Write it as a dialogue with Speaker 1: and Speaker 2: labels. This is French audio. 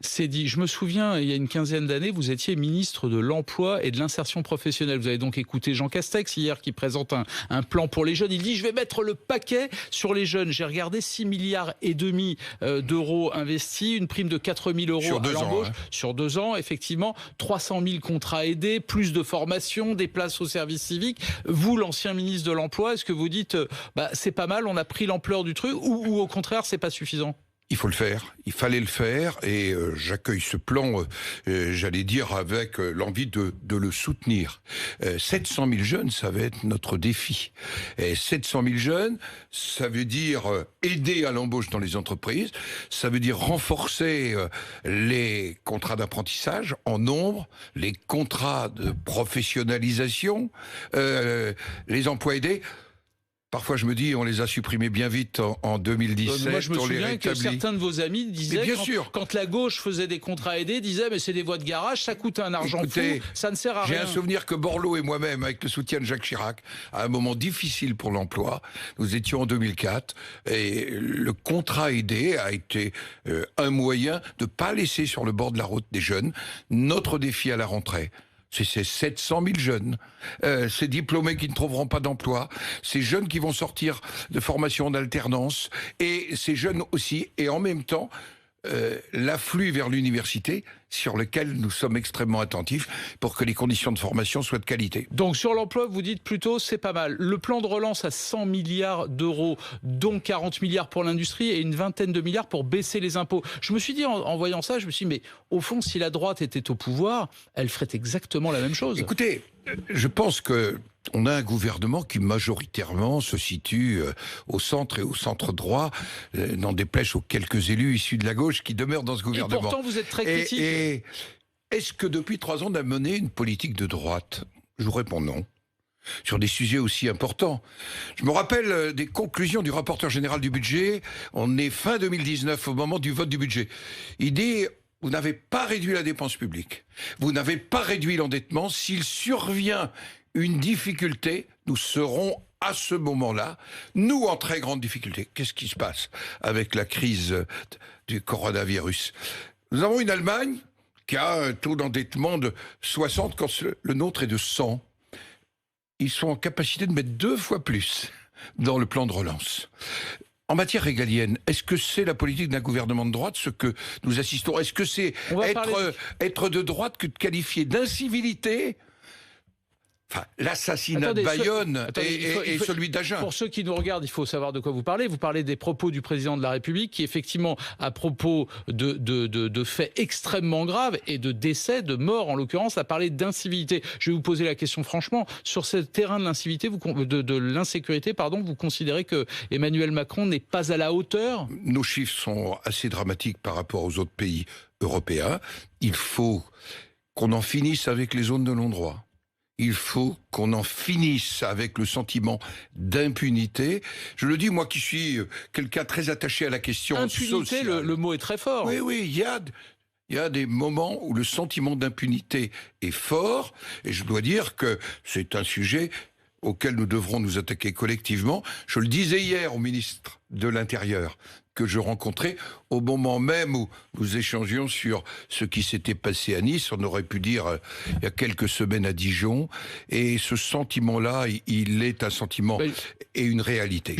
Speaker 1: C'est dit. Je me souviens, il y a une quinzaine d'années, vous étiez ministre de l'Emploi et de l'Insertion professionnelle. Vous avez donc écouté Jean Castex hier qui présente un plan pour les jeunes. Il dit, je vais mettre le paquet sur les jeunes. J'ai regardé 6,5 milliards d'euros investis, une prime de 4 000 euros
Speaker 2: sur
Speaker 1: à l'embauche
Speaker 2: ans,
Speaker 1: sur 2 ans, effectivement, 300 000 contrats aidés, plus de formation, des places au service civique. Vous, l'ancien ministre de l'Emploi, est-ce que vous dites, c'est pas mal, on a pris l'ampleur du truc, ou au contraire, c'est pas suffisant?
Speaker 2: Il faut le faire, il fallait le faire, et j'accueille ce plan, j'allais dire, avec l'envie de le soutenir. 700 000 jeunes, ça va être notre défi. Et 700 000 jeunes, ça veut dire aider à l'embauche dans les entreprises, ça veut dire renforcer les contrats d'apprentissage en nombre, les contrats de professionnalisation, les emplois aidés. Parfois, je me dis, on les a supprimés bien vite en 2017.
Speaker 1: Moi, je me
Speaker 2: on les
Speaker 1: souviens que
Speaker 2: rétablit.
Speaker 1: certains de vos amis disaient, quand la gauche faisait des contrats aidés, disaient, mais c'est des voies de garage, ça coûte un argent fou, ça ne sert à rien.
Speaker 2: J'ai un souvenir que Borloo et moi-même, avec le soutien de Jacques Chirac, à un moment difficile pour l'emploi, nous étions en 2004, et le contrat aidé a été un moyen de ne pas laisser sur le bord de la route des jeunes. Notre défi à la rentrée, c'est ces 700 000 jeunes, ces diplômés qui ne trouveront pas d'emploi, ces jeunes qui vont sortir de formation en alternance, et ces jeunes aussi, et en même temps, l'afflux vers l'université, sur lequel nous sommes extrêmement attentifs pour que les conditions de formation soient de qualité.
Speaker 1: Donc sur l'emploi, vous dites plutôt c'est pas mal. Le plan de relance à 100 milliards d'euros, dont 40 milliards pour l'industrie et une vingtaine de milliards pour baisser les impôts. Je me suis dit en voyant ça, je me suis dit mais au fond si la droite était au pouvoir, elle ferait exactement la même chose.
Speaker 2: Écoutez, je pense que on a un gouvernement qui majoritairement se situe au centre et au centre droit, n'en déplaise aux quelques élus issus de la gauche qui demeurent dans ce gouvernement.
Speaker 1: Et pourtant vous êtes très critique.
Speaker 2: Et est-ce que depuis 3 ans on a mené une politique de droite? Je vous réponds non. Sur des sujets aussi importants. Je me rappelle des conclusions du rapporteur général du budget. On est fin 2019 au moment du vote du budget. Il dit: vous n'avez pas réduit la dépense publique. Vous n'avez pas réduit l'endettement. S'il survient une difficulté, nous serons à ce moment-là, nous en très grande difficulté. Qu'est-ce qui se passe avec la crise du coronavirus? Nous avons une Allemagne qui a un taux d'endettement de 60 quand le nôtre est de 100. Ils sont en capacité de mettre 2 fois plus dans le plan de relance. En matière régalienne, est-ce que c'est la politique d'un gouvernement de droite, ce que nous assistons? Est-ce que c'est être de droite que de qualifier d'incivilité l'assassinat de Bayonne et celui d'Agen?
Speaker 1: Pour ceux qui nous regardent, il faut savoir de quoi vous parlez. Vous parlez des propos du président de la République qui, effectivement, à propos de faits extrêmement graves et de décès, de morts en l'occurrence, a parlé d'incivilité. Je vais vous poser la question franchement. Sur ce terrain de l'incivilité, de l'insécurité, vous considérez que Emmanuel Macron n'est pas à la hauteur?
Speaker 2: Nos chiffres sont assez dramatiques par rapport aux autres pays européens. Il faut qu'on en finisse avec les zones de non-droit. Il faut qu'on en finisse avec le sentiment d'impunité. Je le dis, moi qui suis quelqu'un très attaché à la question
Speaker 1: impunité,
Speaker 2: sociale.
Speaker 1: Le mot est très fort.
Speaker 2: Oui, il y a des moments où le sentiment d'impunité est fort, et je dois dire que c'est un sujet auquel nous devrons nous attaquer collectivement. Je le disais hier au ministre de l'Intérieur, que je rencontrais au moment même où nous échangions sur ce qui s'était passé à Nice. On aurait pu dire il y a quelques semaines à Dijon. Et ce sentiment-là, il est un sentiment et une réalité.